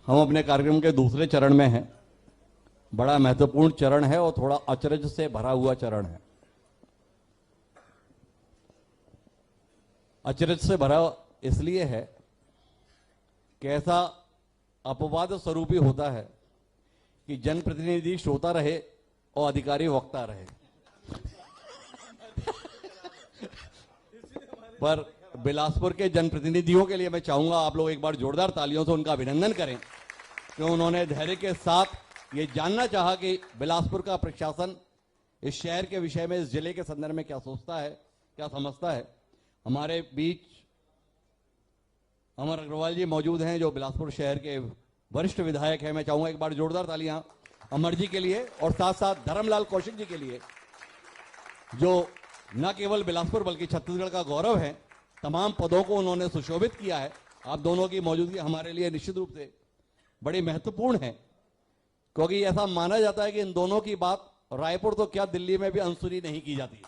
हम अपने कार्यक्रम के दूसरे चरण में हैं। बड़ा महत्वपूर्ण चरण है और थोड़ा अचरज से भरा हुआ चरण है। अचरज से भरा इसलिए है कि ऐसा अपवाद स्वरूप ही होता है कि जनप्रतिनिधि श्रोता रहे और अधिकारी वक्ता रहे। पर बिलासपुर के जनप्रतिनिधियों के लिए मैं चाहूंगा आप लोग एक बार जोरदार तालियों से उनका अभिनंदन करें कि उन्होंने धैर्य के साथ ये जानना चाहा कि बिलासपुर का प्रशासन इस शहर के विषय में, इस जिले के संदर्भ में क्या सोचता है, क्या समझता है। हमारे बीच अमर अग्रवाल जी मौजूद हैं जो बिलासपुर शहर के वरिष्ठ विधायक हैं। मैं चाहूंगा एक बार जोरदार तालियां अमर जी के लिए और साथ साथ धर्मलाल कौशिक जी के लिए जो न केवल बिलासपुर बल्कि छत्तीसगढ़ का गौरव है। तमाम पदों को उन्होंने सुशोभित किया है। आप दोनों की मौजूदगी हमारे लिए निश्चित रूप से बड़ी महत्वपूर्ण है, क्योंकि ऐसा माना जाता है कि इन दोनों की बात रायपुर तो क्या दिल्ली में भी अनसुनी नहीं की जाती।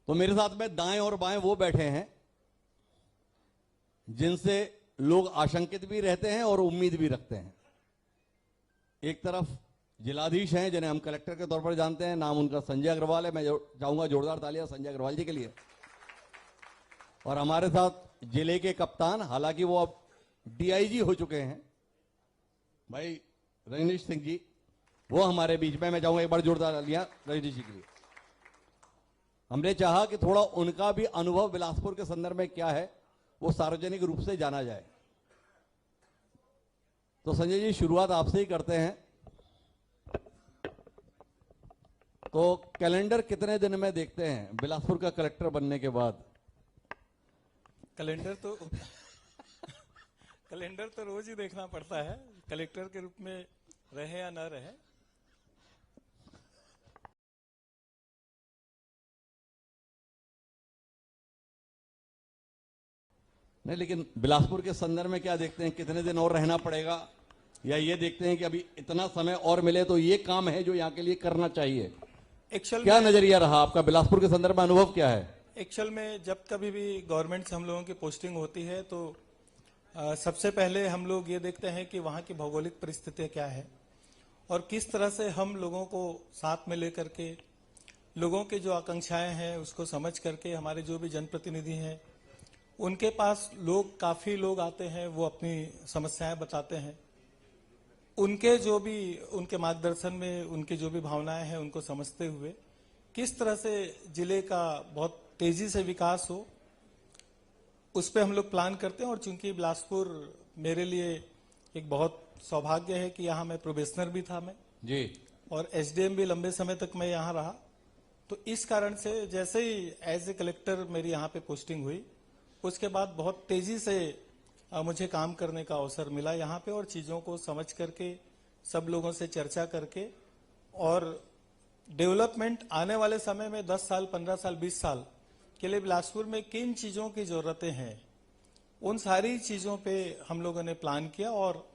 तो मेरे साथ में दाएं और बाएं वो बैठे हैं जिनसे लोग आशंकित भी रहते हैं और उम्मीद भी रखते हैं। एक तरफ जिलाधीश हैं जिन्हें हम कलेक्टर के तौर पर जानते हैं, नाम उनका संजय अग्रवाल है। मैं चाहूंगा जोरदार तालियां संजय अग्रवाल जी के लिए। और हमारे साथ जिले के कप्तान, हालांकि वो अब डीआईजी हो चुके हैं, भाई रजनीश सिंह जी, वो हमारे बीच में। मैं चाहूंगा एक बार जोरदार तालियां रजनीश जी के लिए। हमने चाहा कि थोड़ा उनका भी अनुभव बिलासपुर के संदर्भ में क्या है वो सार्वजनिक रूप से जाना जाए। तो संजय जी, शुरुआत आपसे ही करते हैं। तो कैलेंडर कितने दिन में देखते हैं बिलासपुर का कलेक्टर बनने के बाद? कैलेंडर तो रोज ही देखना पड़ता है, कलेक्टर के रूप में रहे या ना रहे। नहीं, लेकिन बिलासपुर के संदर्भ में क्या देखते हैं, कितने दिन और रहना पड़ेगा, या ये देखते हैं कि अभी इतना समय और मिले तो ये काम है जो यहाँ के लिए करना चाहिए? क्या नजरिया रहा आपका, बिलासपुर के संदर्भ में अनुभव क्या है? एक्चुअल में जब कभी भी गवर्नमेंट से हम लोगों की पोस्टिंग होती है तो सबसे पहले हम लोग ये देखते हैं कि वहाँ की भौगोलिक परिस्थितियाँ क्या है और किस तरह से हम लोगों को साथ में लेकर के लोगों की जो आकांक्षाएं हैं उसको समझ करके हमारे जो भी जनप्रतिनिधि हैं उनके पास काफी लोग आते हैं, वो अपनी समस्याएं बताते हैं। उनके मार्गदर्शन में उनकी जो भी भावनाएं हैं उनको समझते हुए किस तरह से जिले का बहुत तेजी से विकास हो, उस पर हम लोग प्लान करते हैं। और चूंकि बिलासपुर मेरे लिए एक बहुत सौभाग्य है कि यहाँ मैं प्रोबेशनर भी था मैं जी, और एसडीएम भी लंबे समय तक मैं यहाँ रहा, तो इस कारण से जैसे ही एज ए कलेक्टर मेरी यहाँ पे पोस्टिंग हुई उसके बाद बहुत तेजी से मुझे काम करने का अवसर मिला यहाँ पे और चीजों को समझ करके सब लोगों से चर्चा करके और डेवलपमेंट आने वाले समय में 10 साल 15 साल 20 साल के लिए बिलासपुर में किन चीजों की जरूरतें हैं उन सारी चीजों पे हम लोगों ने प्लान किया। और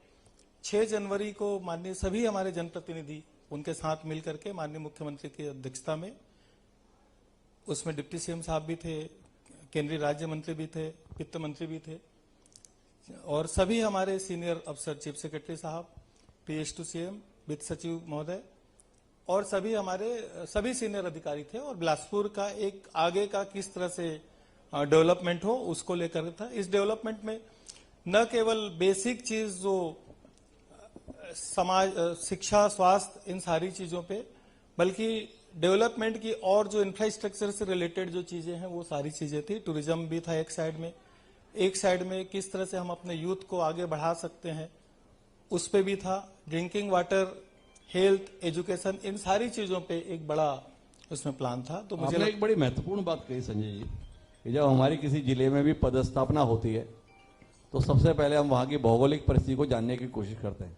6 जनवरी को माननीय सभी हमारे जनप्रतिनिधि उनके साथ मिलकर के माननीय मुख्यमंत्री की अध्यक्षता में, उसमें डिप्टी सीएम साहब भी थे, केंद्रीय राज्य मंत्री भी थे, वित्त मंत्री भी थे और सभी हमारे सीनियर अफसर, चीफ सेक्रेटरी साहब, PS2 CM, वित्त सचिव महोदय और सभी सीनियर अधिकारी थे। और बिलासपुर का एक आगे का किस तरह से डेवलपमेंट हो उसको लेकर था। इस डेवलपमेंट में न केवल बेसिक चीज जो समाज, शिक्षा, स्वास्थ्य, इन सारी चीजों पे, बल्कि डेवलपमेंट की और जो इंफ्रास्ट्रक्चर से रिलेटेड जो चीजें हैं वो सारी चीजें थी। टूरिज्म भी था एक साइड में किस तरह से हम अपने यूथ को आगे बढ़ा सकते हैं उस पे भी था। ड्रिंकिंग वाटर, हेल्थ, एजुकेशन, इन सारी चीजों पे एक बड़ा उसमें प्लान था। तो मुझे एक बड़ी महत्वपूर्ण बात कही संजय जी कि जब हमारी किसी जिले में भी पदस्थापना होती है तो सबसे पहले हम वहाँ की भौगोलिक परिस्थिति को जानने की कोशिश करते हैं।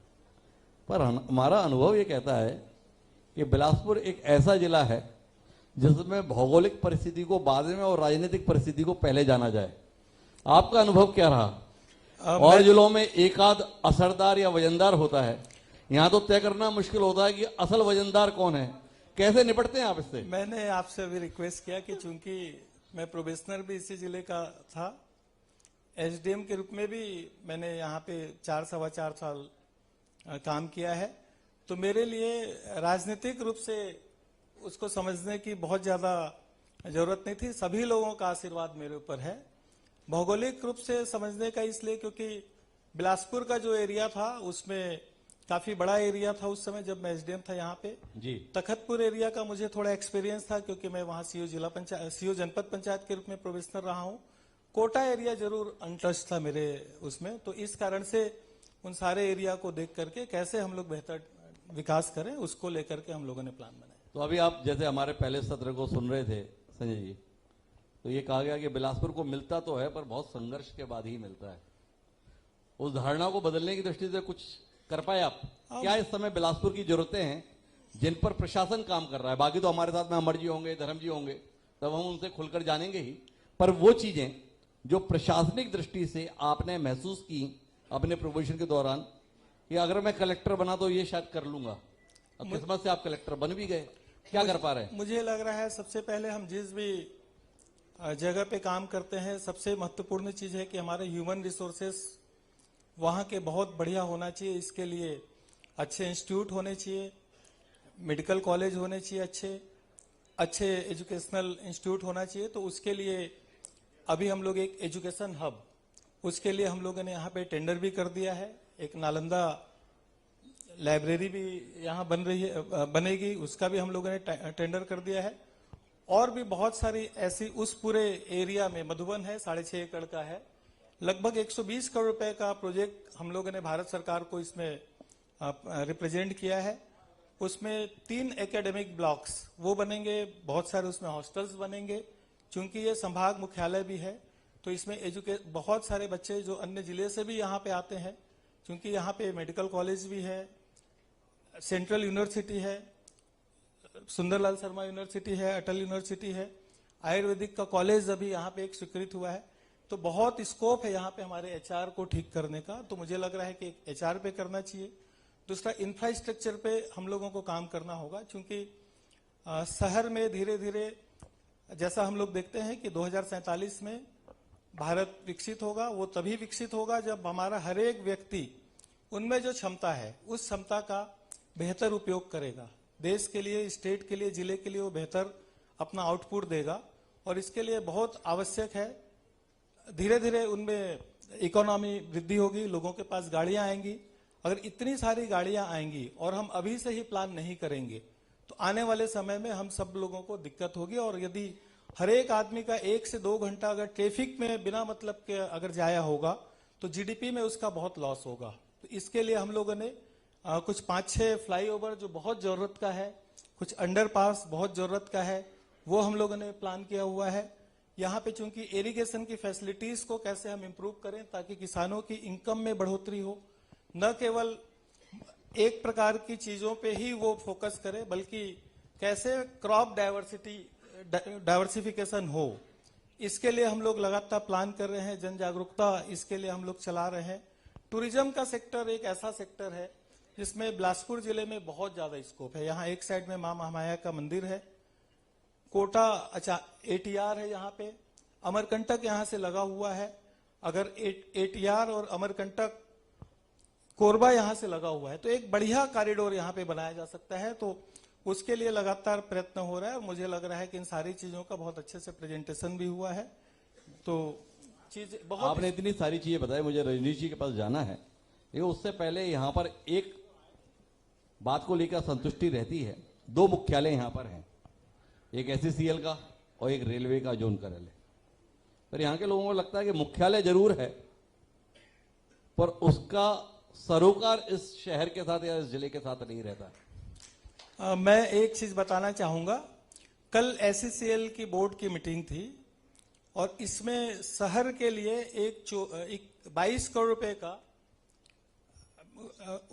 पर हमारा अनुभव ये कहता है कि बिलासपुर एक ऐसा जिला है जिसमें भौगोलिक परिस्थिति को बाद में और राजनीतिक परिस्थिति को पहले जाना जाए। आपका अनुभव क्या रहा? और जिलों में एक आध असरदार या वजनदार होता है, यहाँ तो तय करना मुश्किल होता है कि असल वजनदार कौन है। कैसे निपटते हैं आप इससे? मैंने आपसे भी रिक्वेस्ट किया कि चूंकि मैं प्रोबेशनर भी इसी जिले का था, एसडीएम के रूप में भी मैंने यहाँ पे 4 साल काम किया है। तो मेरे लिए राजनीतिक रूप से उसको समझने की बहुत ज्यादा जरूरत नहीं थी। सभी लोगों का आशीर्वाद मेरे ऊपर है। भौगोलिक रूप से समझने का इसलिए क्योंकि बिलासपुर का जो एरिया था उसमें काफी बड़ा एरिया था उस समय जब मैं एसडीएम था यहाँ पे जी। तखतपुर एरिया का मुझे थोड़ा एक्सपीरियंस था क्योंकि मैं वहां सीओ जनपद पंचायत के रूप में प्रोबेशनर रहा हूँ। कोटा एरिया जरूर अनटच था मेरे उसमें, तो इस कारण से उन सारे एरिया को देख करके कैसे हम लोग बेहतर विकास करें उसको लेकर के हम लोगों ने प्लान बनाया। तो अभी आप जैसे हमारे पहले सत्र को सुन रहे थे संजय जी, तो ये कहा गया कि बिलासपुर को मिलता तो है पर बहुत संघर्ष के बाद ही मिलता है। उस धारणा को बदलने की दृष्टि से कुछ कर पाए आप? क्या इस समय बिलासपुर की जरूरतें हैं जिन पर प्रशासन काम कर रहा है? बाकी तो हमारे साथ में अमर जी होंगे, धर्म जी होंगे, तब हम उनसे खुलकर जानेंगे ही, पर वो चीजें जो प्रशासनिक दृष्टि से आपने महसूस की अपने प्रोबेशन के दौरान कि अगर मैं कलेक्टर बना तो ये शायद कर लूंगा, अब किस्मत से आप कलेक्टर बन भी गए, क्या कर पा रहे हैं? मुझे लग रहा है सबसे पहले हम जिस भी जगह पे काम करते हैं सबसे महत्वपूर्ण चीज है कि हमारे ह्यूमन रिसोर्सेस वहां के बहुत बढ़िया होना चाहिए। इसके लिए अच्छे इंस्टीट्यूट होने चाहिए, मेडिकल कॉलेज होने चाहिए, अच्छे एजुकेशनल इंस्टीट्यूट होना चाहिए। तो उसके लिए अभी हम लोग एक एजुकेशन हब, उसके लिए हम लोगों ने यहाँ पे टेंडर भी कर दिया है। एक नालंदा लाइब्रेरी भी यहाँ बनेगी, उसका भी हम लोगों ने टेंडर कर दिया है। और भी बहुत सारी ऐसी उस पूरे एरिया में, मधुबन है 6.5 एकड़ का है, लगभग 120 करोड़ रुपए का प्रोजेक्ट हम लोगों ने भारत सरकार को इसमें रिप्रेजेंट किया है। उसमें 3 एकेडमिक ब्लॉक्स वो बनेंगे, बहुत सारे उसमें हॉस्टल्स बनेंगे। चूंकि ये संभाग मुख्यालय भी है तो इसमें बहुत सारे बच्चे जो अन्य जिले से भी यहाँ पे आते हैं, क्योंकि यहाँ पे मेडिकल कॉलेज भी है, सेंट्रल यूनिवर्सिटी है, सुंदरलाल शर्मा यूनिवर्सिटी है, अटल यूनिवर्सिटी है, आयुर्वेदिक का कॉलेज अभी यहाँ पे एक स्वीकृत हुआ है। तो बहुत स्कोप है यहाँ पे हमारे एचआर को ठीक करने का। तो मुझे लग रहा है कि एचआर पे करना चाहिए। दूसरा, इंफ्रास्ट्रक्चर पे हम लोगों को काम करना होगा, क्योंकि शहर में धीरे धीरे जैसा हम लोग देखते हैं कि 2047 में भारत विकसित होगा। वो तभी विकसित होगा जब हमारा हर एक व्यक्ति उनमें जो क्षमता है उस क्षमता का बेहतर उपयोग करेगा। देश के लिए, स्टेट के लिए, जिले के लिए वो बेहतर अपना आउटपुट देगा। और इसके लिए बहुत आवश्यक है, धीरे धीरे उनमें इकोनॉमी वृद्धि होगी, लोगों के पास गाड़ियां आएंगी। अगर इतनी सारी गाड़ियां आएंगी और हम अभी से ही प्लान नहीं करेंगे तो आने वाले समय में हम सब लोगों को दिक्कत होगी। और यदि हर एक आदमी का 1 से 2 घंटा अगर ट्रैफिक में बिना मतलब के अगर जाया होगा तो जीडीपी में उसका बहुत लॉस होगा। तो इसके लिए हम लोगों ने कुछ 5-6 फ्लाईओवर जो बहुत जरूरत का है, कुछ अंडरपास बहुत जरूरत का है, वो हम लोगों ने प्लान किया हुआ है। यहाँ पे चूंकि इरिगेशन की फैसिलिटीज को कैसे हम इम्प्रूव करें ताकि किसानों की इनकम में बढ़ोतरी हो, न केवल एक प्रकार की चीजों पे ही वो फोकस करे बल्कि कैसे क्रॉप डाइवर्सिफिकेशन हो, इसके लिए हम लोग लगातार प्लान कर रहे हैं। जन जागरूकता इसके लिए हम लोग चला रहे हैं। टूरिज्म का सेक्टर एक ऐसा सेक्टर है जिसमें बिलासपुर जिले में बहुत ज्यादा स्कोप है। यहाँ एक साइड में मां महामाया का मंदिर है, कोटा एटीआर है, यहाँ पे अमरकंटक यहाँ से लगा हुआ है। अगर एटीआर और अमरकंटक कोरबा यहाँ से लगा हुआ है तो एक बढ़िया कॉरिडोर यहाँ पे बनाया जा सकता है। तो उसके लिए लगातार प्रयत्न हो रहा है और मुझे लग रहा है कि इन सारी चीजों का बहुत अच्छे से प्रेजेंटेशन भी हुआ है। तो चीज बहुत, आपने इतनी सारी चीजें बताई, मुझे रजनीश जी के पास जाना है, लेकिन उससे पहले यहाँ पर एक बात को लेकर संतुष्टि रहती है। 2 मुख्यालय यहाँ पर हैं, एक एससीसीएल का और एक रेलवे का जोन कार्यालय। पर यहाँ के लोगों को लगता है कि मुख्यालय जरूर है पर उसका सरोकार इस शहर के साथ या इस जिले के साथ नहीं रहता। मैं एक चीज बताना चाहूंगा। कल एससीसीएल की बोर्ड की मीटिंग थी और इसमें शहर के लिए एक 22 करोड़ रुपए का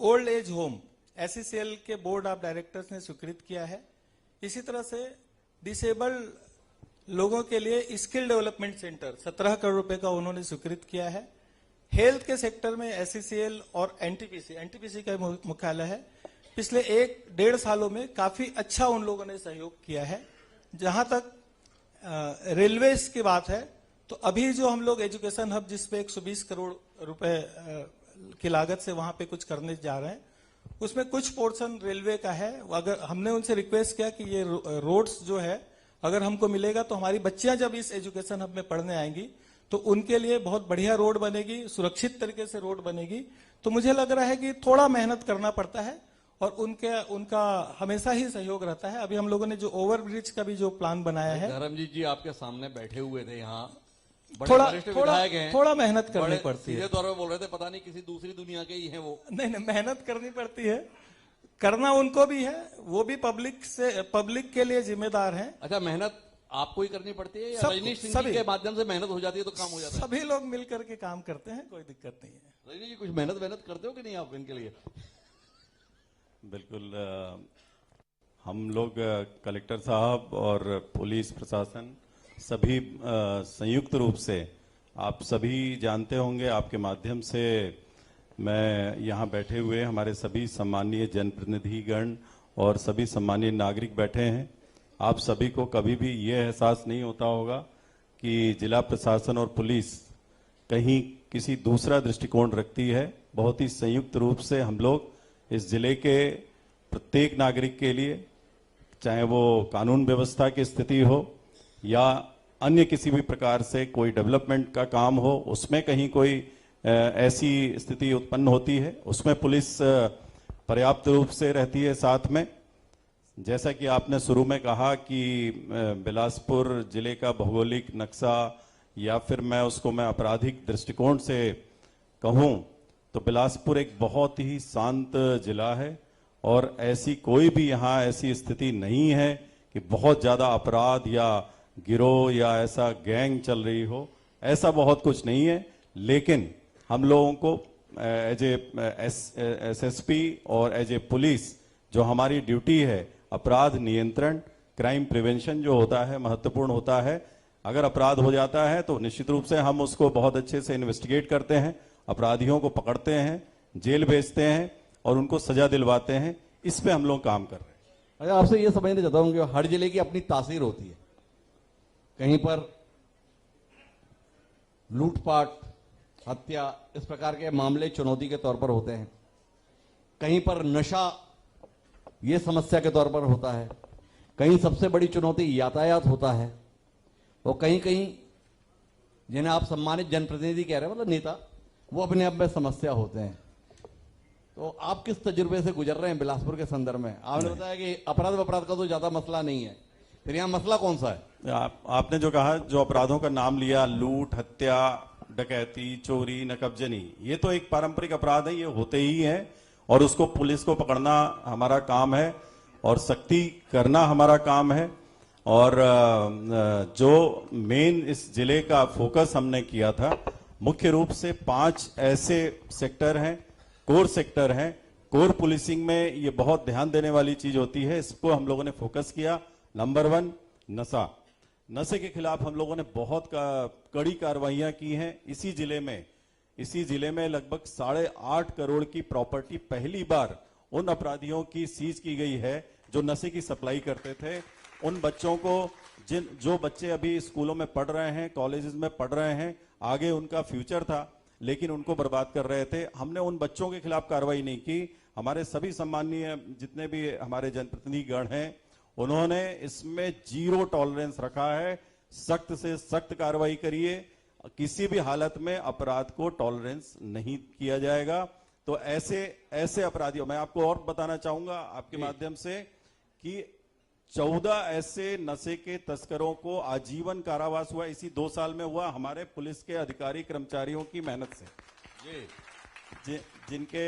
ओल्ड एज होम एससीसीएल के बोर्ड ऑफ डायरेक्टर्स ने स्वीकृत किया है। इसी तरह से डिसेबल्ड लोगों के लिए स्किल डेवलपमेंट सेंटर 17 करोड़ रुपए का उन्होंने स्वीकृत किया है। हेल्थ के सेक्टर में एससीसीएल और एनटीपीसी का मुख्यालय है, पिछले 1-1.5 सालों में काफी अच्छा उन लोगों ने सहयोग किया है। जहां तक रेलवे की बात है तो अभी जो हम लोग एजुकेशन हब जिसपे 120 करोड़ रुपए की लागत से वहां पे कुछ करने जा रहे हैं, उसमें कुछ पोर्शन रेलवे का है। अगर हमने उनसे रिक्वेस्ट किया कि ये रोड्स जो है अगर हमको मिलेगा तो हमारी बच्चियां जब इस एजुकेशन हब में पढ़ने आएंगी तो उनके लिए बहुत बढ़िया रोड बनेगी, सुरक्षित तरीके से रोड बनेगी। तो मुझे लग रहा है कि थोड़ा मेहनत करना पड़ता है और उनका हमेशा ही सहयोग रहता है। अभी हम लोगों ने जो ओवरब्रिज का भी जो प्लान बनाया है, धर्मजीत जी आपके सामने बैठे हुए थे यहाँ, बड़े थोड़ा वरिष्ठ थोड़ा विधायक हैं, थोड़ा मेहनत करनी बड़े पड़ती है। सीधे तौर पे बोल रहे थे पता नहीं किसी दूसरी दुनिया के ही हैं वो। नहीं, मेहनत करनी पड़ती है, करना उनको भी है, वो भी पब्लिक के लिए जिम्मेदार हैं। अच्छा, मेहनत आपको ही करनी पड़ती है या सब- रजनीश सिंह सभी। जी के माध्यम से मेहनत हो जाती है तो काम हो जाता है? सभी लोग मिलकर के काम करते हैं, कोई दिक्कत नहीं है। रजनीश जी कुछ मेहनत करते हो कि नहीं आप इनके लिए? बिल्कुल। हम लोग कलेक्टर साहब और पुलिस प्रशासन सभी संयुक्त रूप से, आप सभी जानते होंगे, आपके माध्यम से मैं यहाँ बैठे हुए हमारे सभी सम्मानीय जनप्रतिनिधिगण और सभी सम्मानीय नागरिक बैठे हैं। आप सभी को कभी भी ये एहसास नहीं होता होगा कि जिला प्रशासन और पुलिस कहीं किसी दूसरा दृष्टिकोण रखती है। बहुत ही संयुक्त रूप से हम लोग इस जिले के प्रत्येक नागरिक के लिए, चाहे वो कानून व्यवस्था की स्थिति हो या अन्य किसी भी प्रकार से कोई डेवलपमेंट का काम हो, उसमें कहीं कोई ऐसी स्थिति उत्पन्न होती है, उसमें पुलिस पर्याप्त रूप से रहती है साथ में। जैसा कि आपने शुरू में कहा कि बिलासपुर जिले का भौगोलिक नक्शा या फिर मैं आपराधिक दृष्टिकोण से कहूं तो बिलासपुर एक बहुत ही शांत जिला है और ऐसी कोई भी यहाँ ऐसी स्थिति नहीं है कि बहुत ज्यादा अपराध या गिरोह या ऐसा गैंग चल रही हो, ऐसा बहुत कुछ नहीं है। लेकिन हम लोगों को एज एसएसपी और एज ए पुलिस जो हमारी ड्यूटी है, अपराध नियंत्रण, क्राइम प्रिवेंशन जो होता है महत्वपूर्ण होता है। अगर अपराध हो जाता है तो निश्चित रूप से हम उसको बहुत अच्छे से इन्वेस्टिगेट करते हैं, अपराधियों को पकड़ते हैं, जेल भेजते हैं और उनको सजा दिलवाते हैं। इस पे हम लोग काम कर रहे हैं। अच्छा, आपसे ये समझना चाहता हूं कि हर जिले की अपनी तासीर होती है। कहीं पर लूटपाट, हत्या, इस प्रकार के मामले चुनौती के तौर पर होते हैं। कहीं पर नशा ये समस्या के तौर पर होता है। कहीं सबसे बड़ी चुनौती यातायात होता है और कहीं कहीं जिन्हें आप सम्मानित जनप्रतिनिधि कह रहे हैं, मतलब नेता, वो अपने आप में समस्या होते हैं। तो आप किस तजुर्बे से गुजर रहे हैं बिलासपुर के संदर्भ में? आपने बताया कि अपराध का तो ज्यादा मसला नहीं है, फिर यहाँ मसला कौन सा है? आपने जो कहा, जो अपराधों का नाम लिया, लूट, हत्या, डकैती, चोरी, नकबजनी, ये तो एक पारंपरिक अपराध है, ये होते ही है और उसको पुलिस को पकड़ना हमारा काम है और सख्ती करना हमारा काम है। और जो मेन इस जिले का फोकस हमने किया था, मुख्य रूप से 5 ऐसे सेक्टर हैं, कोर सेक्टर हैं। कोर पुलिसिंग में ये बहुत ध्यान देने वाली चीज होती है, इसको हम लोगों ने फोकस किया। नंबर 1, नशे के खिलाफ हम लोगों ने बहुत कड़ी कार्रवाइयां की हैं। इसी जिले में लगभग 8.5 करोड़ की प्रॉपर्टी पहली बार उन अपराधियों की सीज की गई है जो नशे की सप्लाई करते थे। उन बच्चों को, जो बच्चे अभी स्कूलों में पढ़ रहे हैं, कॉलेजेस में पढ़ रहे हैं, आगे उनका फ्यूचर था लेकिन उनको बर्बाद कर रहे थे, हमने उन बच्चों के खिलाफ कार्रवाई नहीं की। हमारे सभी सम्मानीय जितने भी हमारे जनप्रतिनिधिगण हैं, उन्होंने इसमें 0 टॉलरेंस रखा है। सख्त से सख्त कार्रवाई करिए, किसी भी हालत में अपराध को टॉलरेंस नहीं किया जाएगा। तो ऐसे अपराधियों, मैं आपको और बताना चाहूंगा आपके माध्यम से कि 14 ऐसे नशे के तस्करों को आजीवन कारावास हुआ, इसी 2 साल में हुआ, हमारे पुलिस के अधिकारी कर्मचारियों की मेहनत से, जिनके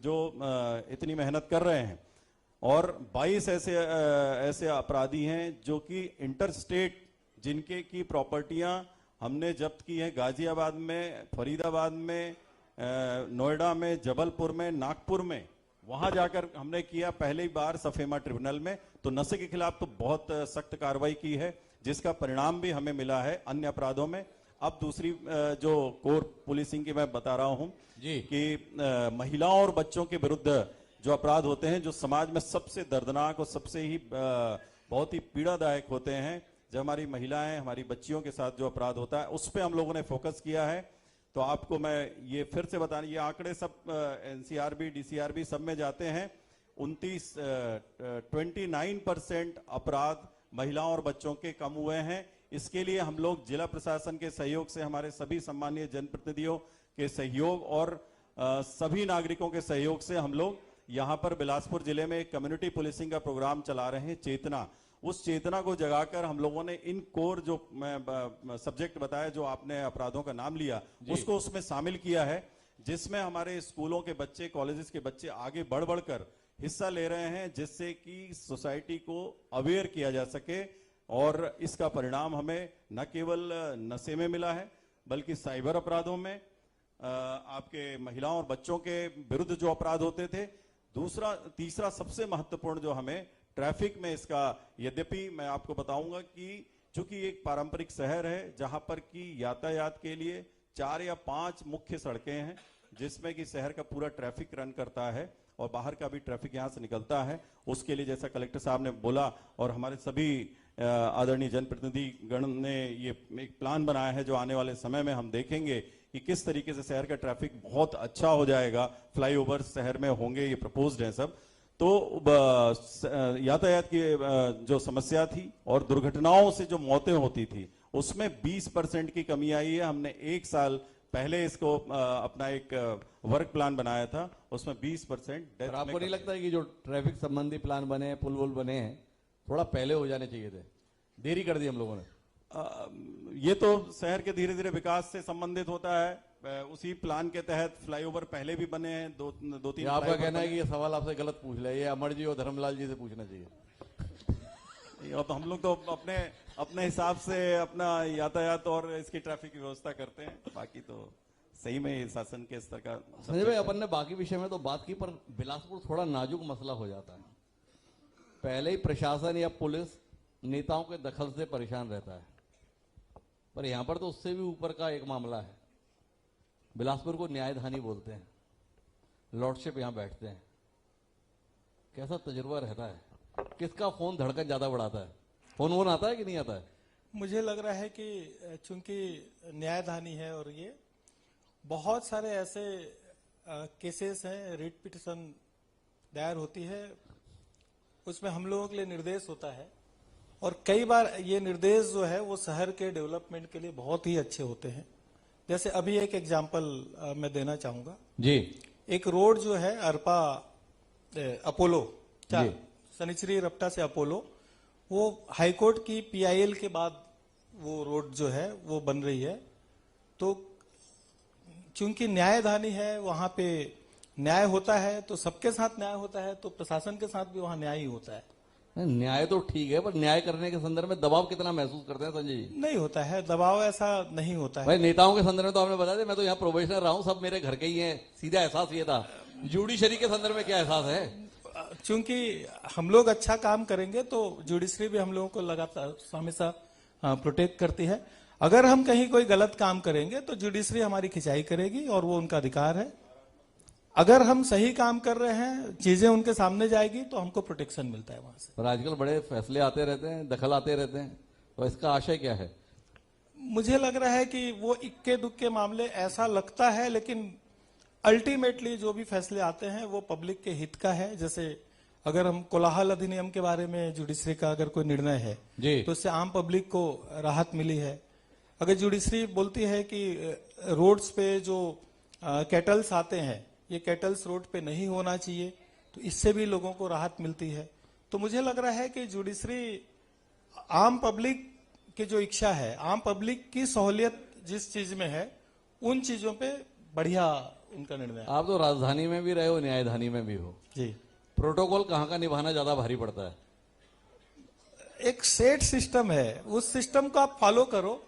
जो इतनी मेहनत कर रहे हैं। और 22 ऐसे अपराधी हैं जो कि इंटर स्टेट, जिनके की प्रॉपर्टियां हमने जब्त की हैं गाजियाबाद में, फरीदाबाद में, नोएडा में, जबलपुर में, नागपुर में, वहां जाकर हमने किया पहली बार सफेमा ट्रिब्यूनल में। तो नशे के खिलाफ तो बहुत सख्त कार्रवाई की है, जिसका परिणाम भी हमें मिला है अन्य अपराधों में। अब दूसरी जो कोर पुलिसिंग की मैं बता रहा हूं कि महिलाओं और बच्चों के विरुद्ध जो अपराध होते हैं, जो समाज में सबसे दर्दनाक और सबसे ही बहुत ही पीड़ादायक होते हैं, जब हमारी महिलाएं, हमारी बच्चियों के साथ जो अपराध होता है उस पर हम लोगों ने फोकस किया है। तो आपको मैं ये फिर से बताने, ये आंकड़े सब एनसीआरबी, डीसीआरबी सब में जाते हैं। 29% अपराध महिलाओं और बच्चों के कम हुए हैं। इसके लिए हम लोग जिला प्रशासन के सहयोग से, हमारे सभी सम्मानीय जनप्रतिनिधियों के सहयोग और सभी नागरिकों के सहयोग से हम लोग यहाँ पर बिलासपुर जिले में एक कम्युनिटी पुलिसिंग का प्रोग्राम चला रहे हैं, चेतना। उस चेतना को जगाकर हम लोगों ने इन कोर जो सब्जेक्ट बताया, जो आपने अपराधों का नाम लिया, उसको उसमें शामिल किया है, जिसमें हमारे स्कूलों के बच्चे, कॉलेजेस के बच्चे आगे बढ़ बढ़कर हिस्सा ले रहे हैं, जिससे कि सोसाइटी को अवेयर किया जा सके। और इसका परिणाम हमें न केवल नशे में मिला है, बल्कि साइबर अपराधों में, आपके महिलाओं और बच्चों के विरुद्ध जो अपराध होते थे। तीसरा सबसे महत्वपूर्ण जो हमें ट्रैफिक में इसका, यद्यपि मैं आपको बताऊंगा कि चूंकि एक पारंपरिक शहर है जहां पर कि यातायात के लिए 4 या 5 मुख्य सड़कें हैं, जिसमें कि शहर का पूरा ट्रैफिक रन करता है और बाहर का भी ट्रैफिक यहां से निकलता है। उसके लिए जैसा कलेक्टर साहब ने बोला और हमारे सभी आदरणीय जनप्रतिनिधि गण ने ये एक प्लान बनाया है, जो आने वाले समय में हम देखेंगे कि किस तरीके से शहर का ट्रैफिक बहुत अच्छा हो जाएगा। फ्लाईओवर शहर में होंगे, ये प्रपोज्ड है सब। तो यातायात की जो समस्या थी और दुर्घटनाओं से जो मौतें होती थी, उसमें 20% की कमी आई है। हमने 1 साल पहले इसको अपना एक वर्क प्लान बनाया था, उसमें 20% डेथ। आपको नहीं लगता है कि जो ट्रैफिक संबंधी प्लान बने हैं, पुल वुल बने हैं, थोड़ा पहले हो जाने चाहिए थे? देरी कर दी हम लोगों ने। ये तो शहर के धीरे धीरे विकास से संबंधित होता है। उसी प्लान के तहत फ्लाईओवर पहले भी बने हैं, दो तीन। आपका कहना है कि ये सवाल आपसे गलत पूछ लिया, ये अमर जी और धर्मलाल जी से पूछना चाहिए। अब हम लोग तो अपने हिसाब से अपना यातायात और इसकी ट्रैफिक की व्यवस्था करते हैं, बाकी तो सही में शासन के स्तर का। संजय भाई, अपन ने बाकी विषय में तो बात की, पर बिलासपुर थोड़ा नाजुक मसला हो जाता है। पहले ही प्रशासन या पुलिस नेताओं के दखल से परेशान रहता है, पर यहां पर तो उससे भी ऊपर का एक मामला है। बिलासपुर को न्यायधानी बोलते हैं, लॉर्डशिप यहां बैठते हैं। कैसा तजुर्बा रहता है? किसका फोन धड़कन ज्यादा बढ़ाता है? फोन आता है कि नहीं आता है? मुझे लग रहा है कि चूंकि न्यायधानी है और ये बहुत सारे ऐसे केसेस हैं, रिट पिटिशन दायर होती है, उसमें हम लोगों के लिए निर्देश होता है, और कई बार ये निर्देश जो है वो शहर के डेवलपमेंट के लिए बहुत ही अच्छे होते हैं। जैसे अभी एक एग्जांपल मैं देना चाहूंगा जी। एक रोड जो है अरपा अपोलो, शनिचरी रपटा से अपोलो, वो हाईकोर्ट की पीआईएल के बाद वो रोड जो है वो बन रही है। तो चूंकि न्यायधानी है, वहां पे न्याय होता है, तो सबके साथ न्याय होता है, तो प्रशासन के साथ भी वहां न्याय ही होता है। न्याय तो ठीक है, पर न्याय करने के संदर्भ में दबाव कितना महसूस करते हैं संजय जी? नहीं होता है दबाव, ऐसा नहीं होता है भाई। नेताओं के संदर्भ में तो आपने बता दिया, मैं तो यहाँ प्रोबेशनर रहा हूँ, सब मेरे घर के ही हैं, सीधा एहसास ये था। जुडिशरी के संदर्भ में क्या एहसास है? क्योंकि हम लोग अच्छा काम करेंगे तो जुडिशरी भी हम लोगों को लगातार हमेशा प्रोटेक्ट करती है। अगर हम कहीं कोई गलत काम करेंगे तो जुडिशरी हमारी खिंचाई करेगी और वो उनका अधिकार है। अगर हम सही काम कर रहे हैं, चीजें उनके सामने जाएगी तो हमको प्रोटेक्शन मिलता है वहां से। पर आजकल बड़े फैसले आते रहते हैं, दखल आते रहते हैं, तो इसका आशय क्या है? मुझे लग रहा है कि वो इक्के दुक्के मामले ऐसा लगता है, लेकिन अल्टीमेटली जो भी फैसले आते हैं वो पब्लिक के हित का है। जैसे अगर हम कोलाहल अधिनियम के बारे में जुडिशरी का अगर कोई निर्णय है जी, तो उससे आम पब्लिक को राहत मिली है। अगर जुडिशरी बोलती है कि रोड्स पे जो कैटल्स आते हैं, ये कैटल्स रोड पे नहीं होना चाहिए, तो इससे भी लोगों को राहत मिलती है। तो मुझे लग रहा है कि जुडिशरी आम पब्लिक की जो इच्छा है, आम पब्लिक की सहूलियत जिस चीज में है, उन चीजों पे बढ़िया उनका निर्णय। आप तो राजधानी में भी रहे हो, न्यायधानी में भी हो जी। प्रोटोकॉल कहाँ का निभाना ज्यादा भारी पड़ता है? एक सेट सिस्टम है, उस सिस्टम को आप फॉलो करो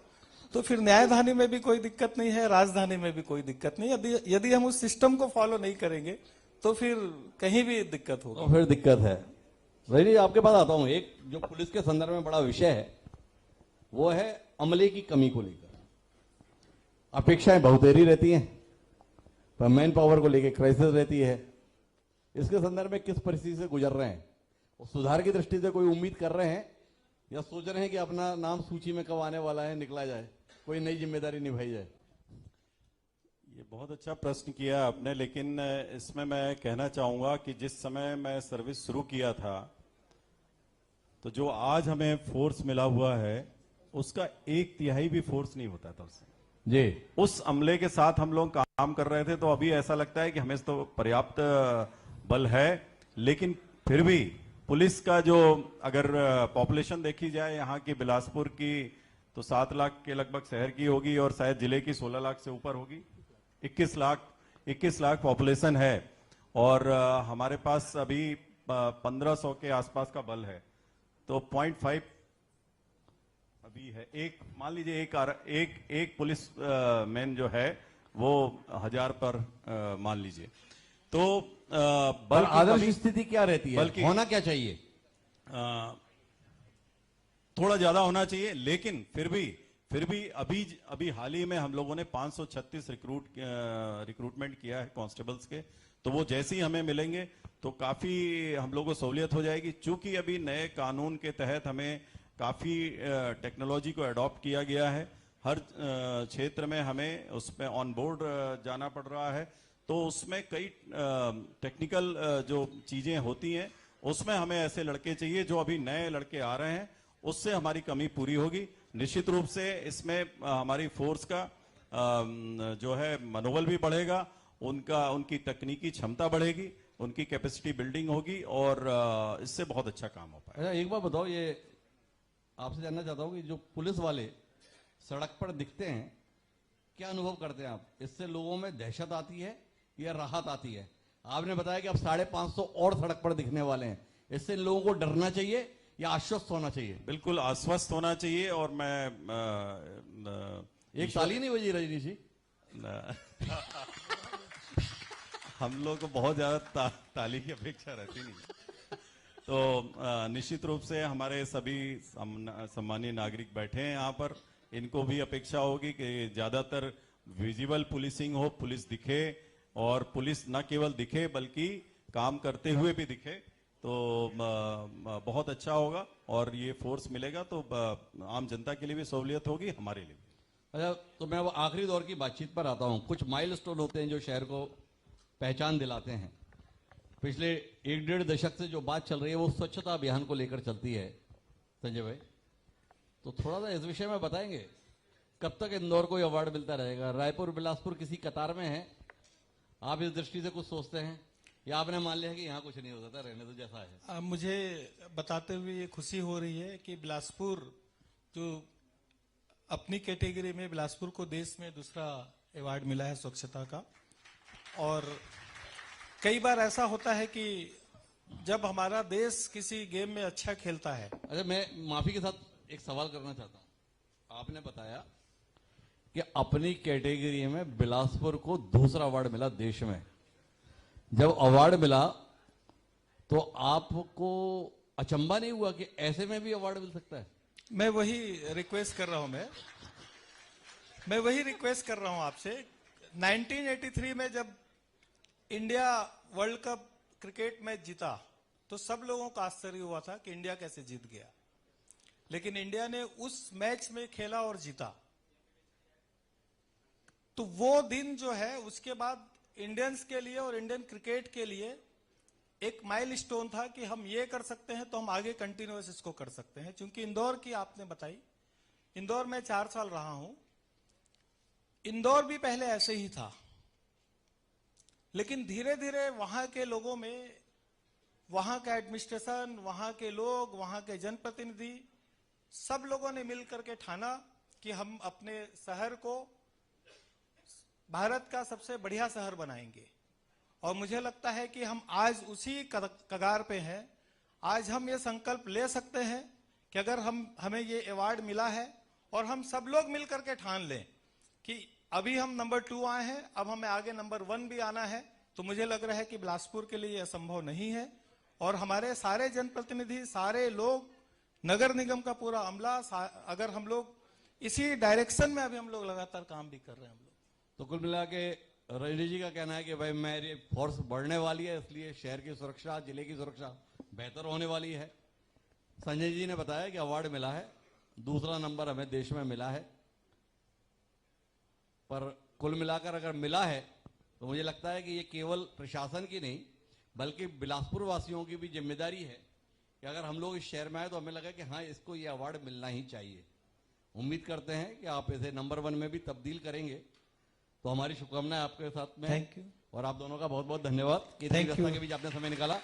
तो फिर न्यायधानी में भी कोई दिक्कत नहीं है, राजधानी में भी कोई दिक्कत नहीं। यदि हम उस सिस्टम को फॉलो नहीं करेंगे तो फिर कहीं भी दिक्कत होगी। तो फिर दिक्कत है। भाई जी, आपके पास आता हूं। एक जो पुलिस के संदर्भ में बड़ा विषय है वो है अमले की कमी को लेकर। अपेक्षाएं बहुतेरी रहती हैं, पर मैन पावर को लेकर क्राइसिस रहती है। इसके संदर्भ में किस परिस्थिति से गुजर रहे हैं? और सुधार की दृष्टि से कोई उम्मीद कर रहे हैं या सोच रहे हैं कि अपना नाम सूची में कब आने वाला है, निकला जाए, कोई नई जिम्मेदारी निभाई जाए? ये बहुत अच्छा प्रश्न किया आपने, लेकिन इसमें मैं कहना चाहूंगा कि जिस समय मैं सर्विस शुरू किया था, तो जो आज हमें फोर्स मिला हुआ है उसका 1/3 भी फोर्स नहीं होता था उससे। जी। उस अमले के साथ हम लोग काम कर रहे थे, तो अभी ऐसा लगता है कि हमें तो पर्याप्त बल है, लेकिन फिर भी पुलिस का जो अगर पॉपुलेशन देखी जाए यहाँ की बिलासपुर की, तो 7 लाख के लगभग शहर की होगी और शायद जिले की 16 लाख से ऊपर होगी। 21 लाख पॉपुलेशन है और हमारे पास अभी 1500 के आसपास का बल है, तो 0.5 अभी है। एक मान लीजिए एक पुलिस मैन जो है वो 1000 पर मान लीजिए, तो बल की आदर्श कमी- स्थिति क्या रहती है, बल्कि- होना क्या चाहिए? थोड़ा ज्यादा होना चाहिए, लेकिन फिर भी अभी हाल ही में हम लोगों ने 536 रिक्रूटमेंट किया है कांस्टेबल्स के, तो वो जैसे ही हमें मिलेंगे तो काफी हम लोगों को सहूलियत हो जाएगी। चूंकि अभी नए कानून के तहत हमें काफी टेक्नोलॉजी को अडॉप्ट किया गया है, हर क्षेत्र में हमें उसमें ऑन बोर्ड जाना पड़ रहा है, तो उसमें कई टेक्निकल जो चीजें होती हैं उसमें हमें ऐसे लड़के चाहिए जो अभी नए लड़के आ रहे हैं, उससे हमारी कमी पूरी होगी। निश्चित रूप से इसमें हमारी फोर्स का जो है मनोबल भी बढ़ेगा, उनकी तकनीकी क्षमता बढ़ेगी, उनकी कैपेसिटी बिल्डिंग होगी और इससे बहुत अच्छा काम हो पाएगा। अच्छा, एक बात बताओ, ये आपसे जानना चाहता हूँ कि जो पुलिस वाले सड़क पर दिखते हैं, क्या अनुभव करते हैं आप? इससे लोगों में दहशत आती है या राहत आती है? आपने बताया कि अब 550 और सड़क पर दिखने वाले हैं, इससे लोगों को डरना चाहिए या आश्वस्त होना चाहिए? बिल्कुल आश्वस्त होना चाहिए। और मैं एक ताली नहीं बजी रजनी जी? हम लोग को बहुत ज्यादा ताली की अपेक्षा रहती नहीं। तो निश्चित रूप से हमारे सभी सम्मानीय नागरिक बैठे हैं यहाँ पर, इनको भी अपेक्षा होगी कि ज्यादातर विजिबल पुलिसिंग हो, पुलिस दिखे और पुलिस न केवल दिखे बल्कि काम करते हुए भी दिखे, तो बहुत अच्छा होगा और ये फोर्स मिलेगा तो आम जनता के लिए भी सहूलियत होगी, हमारे लिए भी। अच्छा, तो मैं अब आखिरी दौर की बातचीत पर आता हूं। कुछ माइलस्टोन होते हैं जो शहर को पहचान दिलाते हैं। पिछले 1-1.5 दशक से जो बात चल रही है वो स्वच्छता अभियान को लेकर चलती है। संजय भाई, तो थोड़ा सा इस विषय में बताएंगे, कब तक इंदौर को अवार्ड मिलता रहेगा? रायपुर बिलासपुर किसी कतार में है? आप इस दृष्टि से कुछ सोचते हैं या आपने मान लिया कि यहाँ कुछ नहीं होता था, रहने तो जैसा है? मुझे बताते हुए ये खुशी हो रही है कि बिलासपुर जो अपनी कैटेगरी में, बिलासपुर को देश में दूसरा अवार्ड मिला है स्वच्छता का। और कई बार ऐसा होता है कि जब हमारा देश किसी गेम में अच्छा खेलता है। अच्छा, मैं माफी के साथ एक सवाल करना चाहता हूं। आपने बताया कि अपनी कैटेगरी में बिलासपुर को दूसरा अवार्ड मिला देश में। जब अवार्ड मिला तो आपको अचंभा नहीं हुआ कि ऐसे में भी अवार्ड मिल सकता है? मैं वही रिक्वेस्ट कर रहा हूं आपसे। 1983 में जब India world cup cricket match जीता तो सब लोगों का आश्चर्य हुआ था कि इंडिया कैसे जीत गया, लेकिन इंडिया ने उस मैच में खेला और जीता। तो वो दिन जो है उसके बाद इंडियंस के लिए और इंडियन क्रिकेट के लिए एक माइलस्टोन था कि हम ये कर सकते हैं तो हम आगे कंटिन्यूअस इसको कर सकते हैं। क्योंकि इंदौर की आपने बताई, इंदौर में 4 साल रहा हूं। इंदौर भी पहले ऐसे ही था, लेकिन धीरे धीरे वहां के लोगों में, वहां का एडमिनिस्ट्रेशन, वहां के लोग, वहां के जनप्रतिनिधि, सब लोगों ने मिलकर के ठाना कि हम अपने शहर को भारत का सबसे बढ़िया शहर बनाएंगे। और मुझे लगता है कि हम आज उसी कगार पे हैं। आज हम ये संकल्प ले सकते हैं कि अगर हमें ये अवार्ड मिला है और हम सब लोग मिलकर के ठान लें कि अभी हम नंबर 2 आए हैं, अब हमें आगे नंबर 1 भी आना है, तो मुझे लग रहा है कि बिलासपुर के लिए यह संभव नहीं है। और हमारे सारे जनप्रतिनिधि, सारे लोग, नगर निगम का पूरा अमला, अगर हम लोग इसी डायरेक्शन में अभी हम लोग लगातार काम भी कर रहे हैं हम लोग। तो कुल मिला के रजनी जी का कहना है कि भाई मेरी फोर्स बढ़ने वाली है, इसलिए शहर की सुरक्षा, जिले की सुरक्षा बेहतर होने वाली है। संजय जी ने बताया कि अवार्ड मिला है, दूसरा नंबर हमें देश में मिला है, पर कुल मिलाकर अगर मिला है तो मुझे लगता है कि ये केवल प्रशासन की नहीं बल्कि बिलासपुर वासियों की भी जिम्मेदारी है कि अगर हम लोग इस शहर में आए तो हमें लगा कि हाँ, इसको ये अवार्ड मिलना ही चाहिए। उम्मीद करते हैं कि आप इसे नंबर 1 में भी तब्दील करेंगे, तो हमारी शुभकामनाएं आपके साथ में। Thank you. और आप दोनों का बहुत बहुत धन्यवाद कि इतनी Thank व्यस्तता you. के बीच आपने समय निकाला।